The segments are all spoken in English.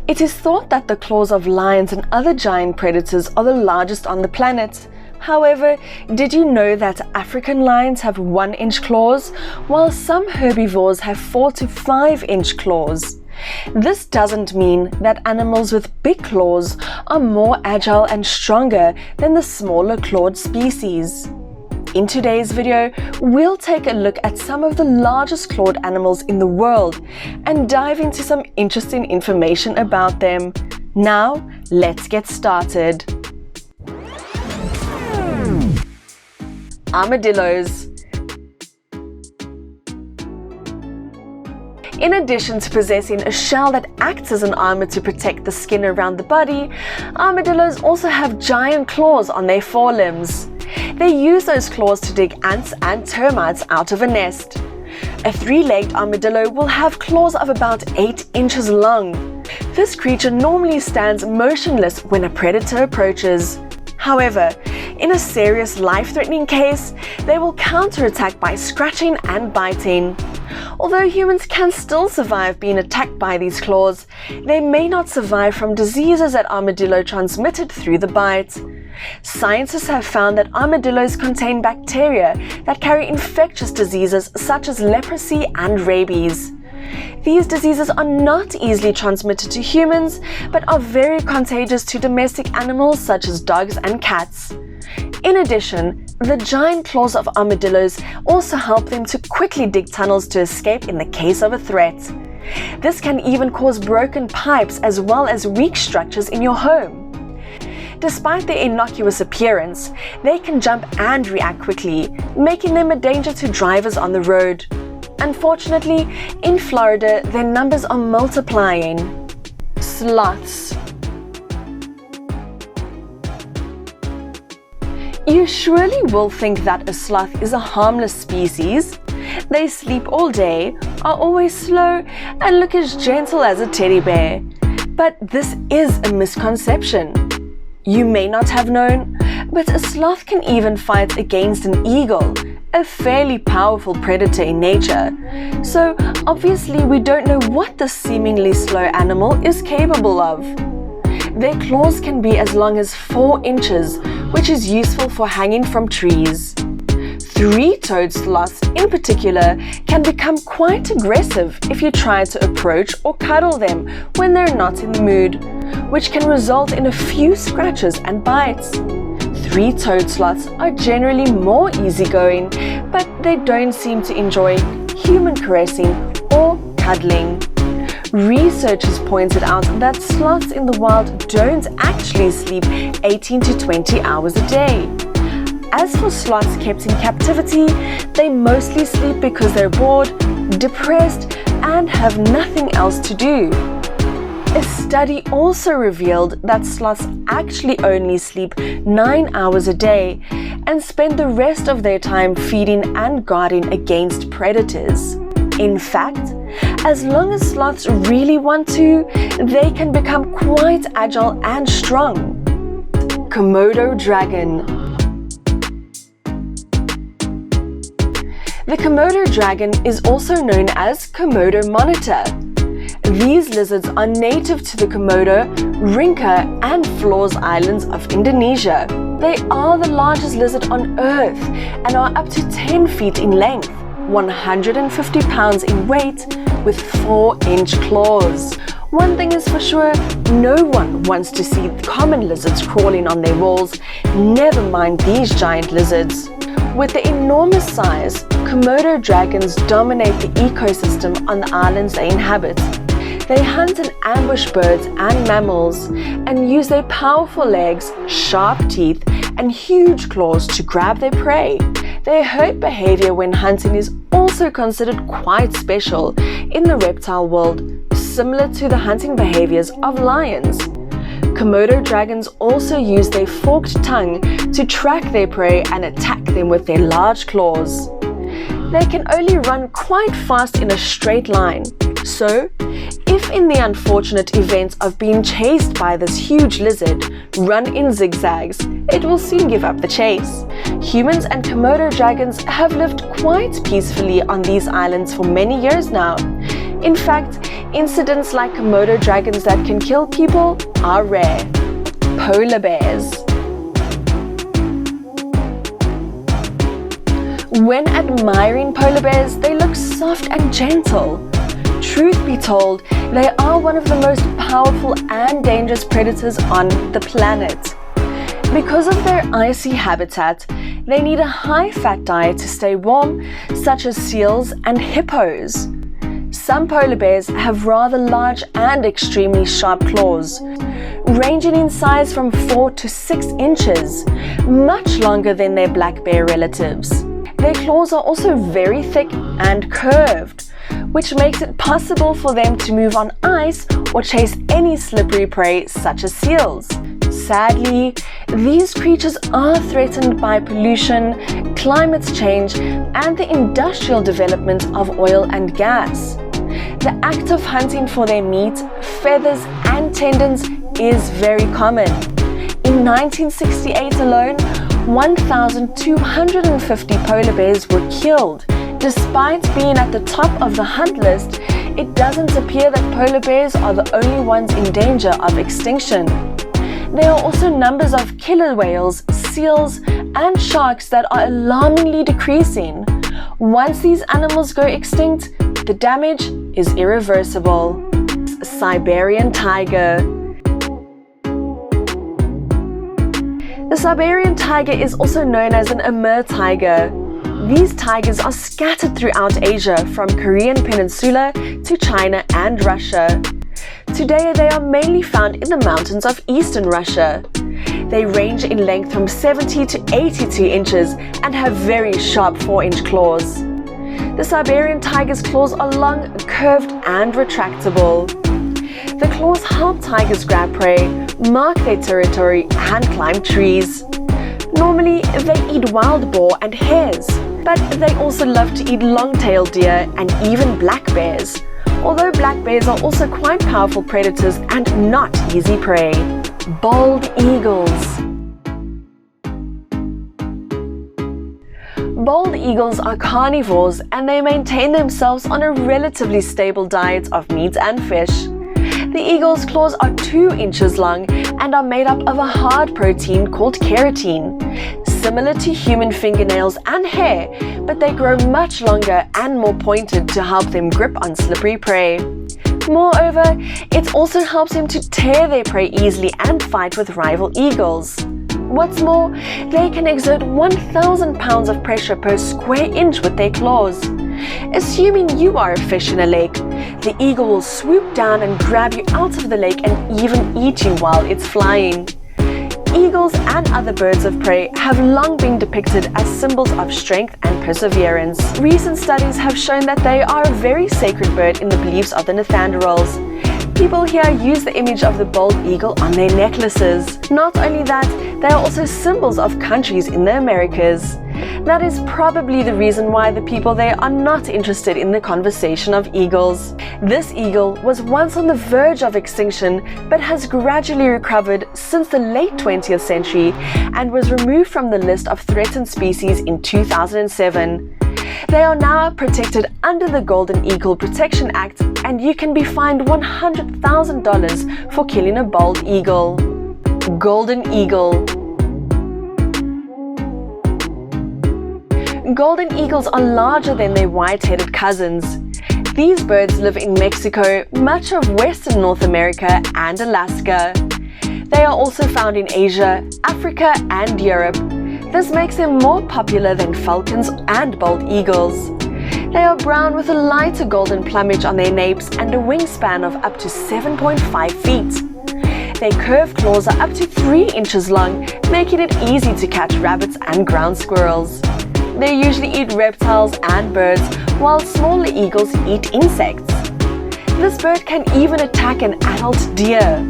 It is thought that the claws of lions and other giant predators are the largest on the planet. However, did you know that African lions have 1-inch claws, while some herbivores have 4 to 5-inch claws? This doesn't mean that animals with big claws are more agile and stronger than the smaller clawed species. In today's video, we'll take a look at some of the largest clawed animals in the world and dive into some interesting information about them. Now, let's get started. Armadillos. In addition to possessing a shell that acts as an armor to protect the skin around the body, armadillos also have giant claws on their forelimbs. They use those claws to dig ants and termites out of a nest. A 3-legged armadillo will have claws of about 8 inches long. This creature normally stands motionless when a predator approaches. However, in a serious life-threatening case, they will counterattack by scratching and biting. Although humans can still survive being attacked by these claws, they may not survive from diseases that armadillo transmitted through the bite. Scientists have found that armadillos contain bacteria that carry infectious diseases such as leprosy and rabies. These diseases are not easily transmitted to humans, but are very contagious to domestic animals such as dogs and cats. In addition, the giant claws of armadillos also help them to quickly dig tunnels to escape in the case of a threat. This can even cause broken pipes as well as weak structures in your home. Despite their innocuous appearance, they can jump and react quickly, making them a danger to drivers on the road. Unfortunately, in Florida, their numbers are multiplying. Sloths. You surely will think that a sloth is a harmless species. They sleep all day, are always slow, and look as gentle as a teddy bear. But this is a misconception. You may not have known, but a sloth can even fight against an eagle, a fairly powerful predator in nature. So obviously we don't know what this seemingly slow animal is capable of. Their claws can be as long as 4 inches, which is useful for hanging from trees. 3-toed sloths in particular can become quite aggressive if you try to approach or cuddle them when they're not in the mood, which can result in a few scratches and bites. 3-toed sloths are generally more easygoing, but they don't seem to enjoy human caressing or cuddling. Researchers pointed out that sloths in the wild don't actually sleep 18 to 20 hours a day. As for sloths kept in captivity, they mostly sleep because they're bored, depressed, and have nothing else to do. A study also revealed that sloths actually only sleep 9 hours a day and spend the rest of their time feeding and guarding against predators. In fact, as long as sloths really want to, they can become quite agile and strong. Komodo dragon. The Komodo dragon is also known as Komodo monitor. These lizards are native to the Komodo, Rinca, and Flores Islands of Indonesia. They are the largest lizard on Earth and are up to 10 feet in length, 150 pounds in weight, with 4-inch claws. One thing is for sure, no one wants to see common lizards crawling on their walls, never mind these giant lizards. With their enormous size, Komodo dragons dominate the ecosystem on the islands they inhabit. They hunt and ambush birds and mammals and use their powerful legs, sharp teeth, and huge claws to grab their prey. Their herd behavior when hunting is also considered quite special in the reptile world, similar to the hunting behaviors of lions. Komodo dragons also use their forked tongue to track their prey and attack them with their large claws. They can only run quite fast in a straight line, so if in the unfortunate event of being chased by this huge lizard, run in zigzags, it will soon give up the chase. Humans and Komodo dragons have lived quite peacefully on these islands for many years now. In fact, incidents like Komodo dragons that can kill people are rare. Polar bears. When admiring polar bears, they look soft and gentle. Truth be told, they are one of the most powerful and dangerous predators on the planet. Because of their icy habitat, they need a high-fat diet to stay warm, such as seals and hippos. Some polar bears have rather large and extremely sharp claws, ranging in size from 4 to 6 inches, much longer than their black bear relatives. Their claws are also very thick and curved, which makes it possible for them to move on ice or chase any slippery prey such as seals. Sadly, these creatures are threatened by pollution, climate change, and the industrial development of oil and gas. The act of hunting for their meat, feathers, and tendons is very common. In 1968 alone, 1,250 polar bears were killed. Despite being at the top of the hunt list, it doesn't appear that polar bears are the only ones in danger of extinction. There are also numbers of killer whales, seals, and sharks that are alarmingly decreasing. Once these animals go extinct, the damage is irreversible. Siberian tiger. The Siberian tiger is also known as an Amur tiger. These tigers are scattered throughout Asia, from Korean Peninsula to China and Russia. Today, they are mainly found in the mountains of eastern Russia. They range in length from 70 to 82 inches and have very sharp 4-inch claws. The Siberian tiger's claws are long, curved, and retractable. The claws help tigers grab prey, mark their territory, and climb trees. Normally, they eat wild boar and hares, but they also love to eat long-tailed deer and even black bears, although black bears are also quite powerful predators and not easy prey. Bald eagles. Bald eagles are carnivores, and they maintain themselves on a relatively stable diet of meat and fish. The eagle's claws are 2 inches long and are made up of a hard protein called keratin, similar to human fingernails and hair, but they grow much longer and more pointed to help them grip on slippery prey. Moreover, it also helps them to tear their prey easily and fight with rival eagles. What's more, they can exert 1,000 pounds of pressure per square inch with their claws. Assuming you are a fish in a lake, the eagle will swoop down and grab you out of the lake and even eat you while it's flying. Eagles and other birds of prey have long been depicted as symbols of strength and perseverance. Recent studies have shown that they are a very sacred bird in the beliefs of the Neanderthals. People here use the image of the bald eagle on their necklaces. Not only that, they are also symbols of countries in the Americas. That is probably the reason why the people there are not interested in the conversation of eagles. This eagle was once on the verge of extinction, but has gradually recovered since the late 20th century and was removed from the list of threatened species in 2007. They are now protected under the Golden Eagle Protection Act, and you can be fined $100,000 for killing a bald eagle. Golden eagle. Golden eagles are larger than their white-headed cousins. These birds live in Mexico, much of western North America, and Alaska. They are also found in Asia, Africa, and Europe. This makes them more popular than falcons and bald eagles. They are brown with a lighter golden plumage on their napes and a wingspan of up to 7.5 feet. Their curved claws are up to 3 inches long, making it easy to catch rabbits and ground squirrels. They usually eat reptiles and birds, while smaller eagles eat insects. This bird can even attack an adult deer.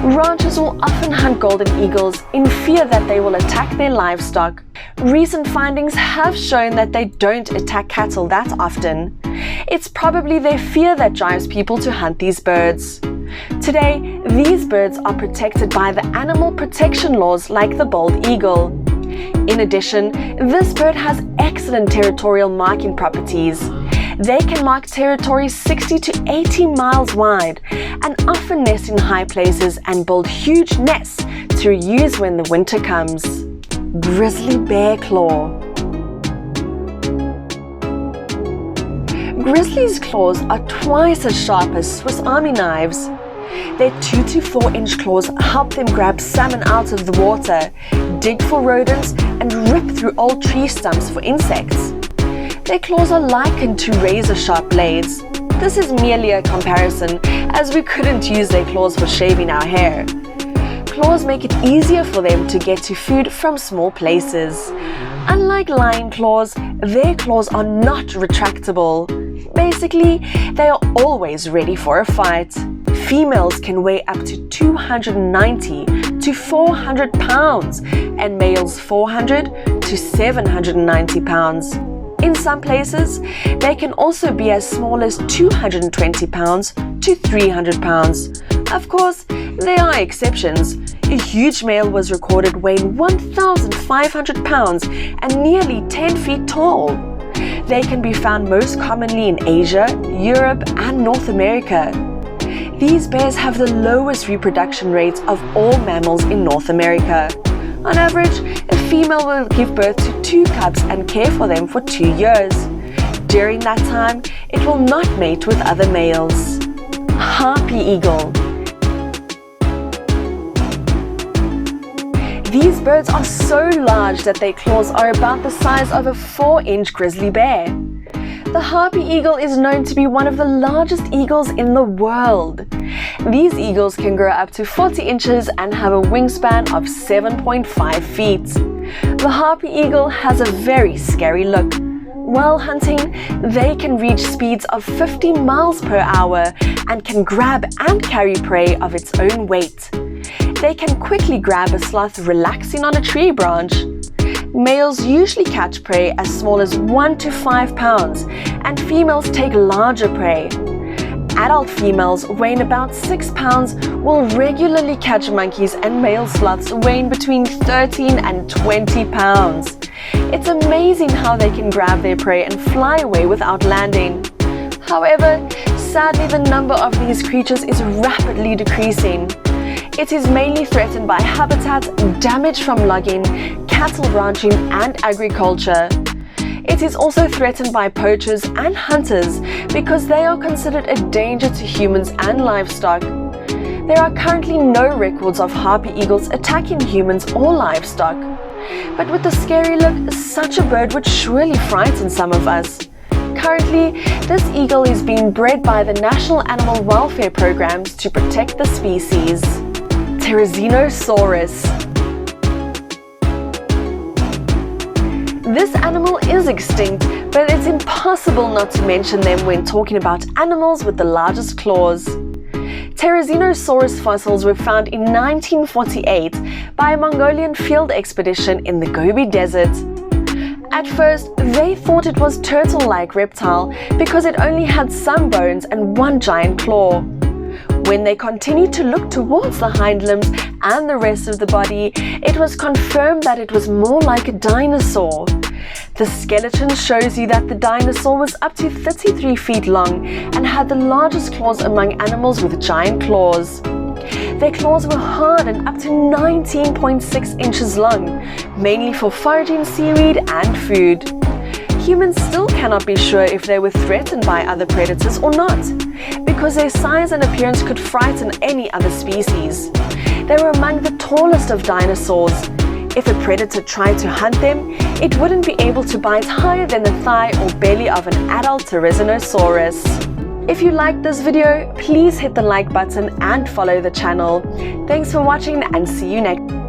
Ranchers will often hunt golden eagles in fear that they will attack their livestock. Recent findings have shown that they don't attack cattle that often. It's probably their fear that drives people to hunt these birds. Today, these birds are protected by the animal protection laws like the bald eagle. In addition, this bird has excellent territorial marking properties. They can mark territory 60 to 80 miles wide and often nest in high places and build huge nests to reuse when the winter comes. Grizzly bear claw. Grizzly's claws are twice as sharp as Swiss Army knives. Their 2 to 4 inch claws help them grab salmon out of the water, dig for rodents, and rip through old tree stumps for insects. Their claws are likened to razor-sharp blades. This is merely a comparison, as we couldn't use their claws for shaving our hair. Claws make it easier for them to get to food from small places. Unlike lion claws, their claws are not retractable. Basically, they are always ready for a fight. Females can weigh up to 290 to 400 pounds and males 400 to 790 pounds. In some places, they can also be as small as 220 pounds to 300 pounds. Of course, there are exceptions. A huge male was recorded weighing 1,500 pounds and nearly 10 feet tall. They can be found most commonly in Asia, Europe, and North America. These bears have the lowest reproduction rates of all mammals in North America. On average, a female will give birth to 2 cubs and care for them for 2 years. During that time, it will not mate with other males. Harpy eagle. These birds are so large that their claws are about the size of a 4-inch grizzly bear. The harpy eagle is known to be one of the largest eagles in the world. These eagles can grow up to 40 inches and have a wingspan of 7.5 feet. The harpy eagle has a very scary look. While hunting, they can reach speeds of 50 miles per hour and can grab and carry prey of its own weight. They can quickly grab a sloth relaxing on a tree branch. Males usually catch prey as small as 1 to 5 pounds, and females take larger prey. Adult females weighing about 6 pounds will regularly catch monkeys and male sloths weighing between 13 and 20 pounds. It's amazing how they can grab their prey and fly away without landing. However, sadly the number of these creatures is rapidly decreasing. It is mainly threatened by habitat, damage from logging, cattle ranching, and agriculture. It is also threatened by poachers and hunters because they are considered a danger to humans and livestock. There are currently no records of harpy eagles attacking humans or livestock. But with the scary look, such a bird would surely frighten some of us. Currently, this eagle is being bred by the National Animal Welfare Programs to protect the species. Therizinosaurus. This animal is extinct, but it's impossible not to mention them when talking about animals with the largest claws. Therizinosaurus fossils were found in 1948 by a Mongolian field expedition in the Gobi Desert. At first, they thought it was turtle-like reptile because it only had some bones and 1 giant claw. When they continued to look towards the hind limbs and the rest of the body, it was confirmed that it was more like a dinosaur. The skeleton shows you that the dinosaur was up to 33 feet long and had the largest claws among animals with giant claws. Their claws were hard and up to 19.6 inches long, mainly for foraging seaweed and food. Humans still cannot be sure if they were threatened by other predators or not, because their size and appearance could frighten any other species. They were among the tallest of dinosaurs. If a predator tried to hunt them, it wouldn't be able to bite higher than the thigh or belly of an adult Therizinosaurus. If you liked this video, please hit the like button and follow the channel. Thanks for watching and see you next time.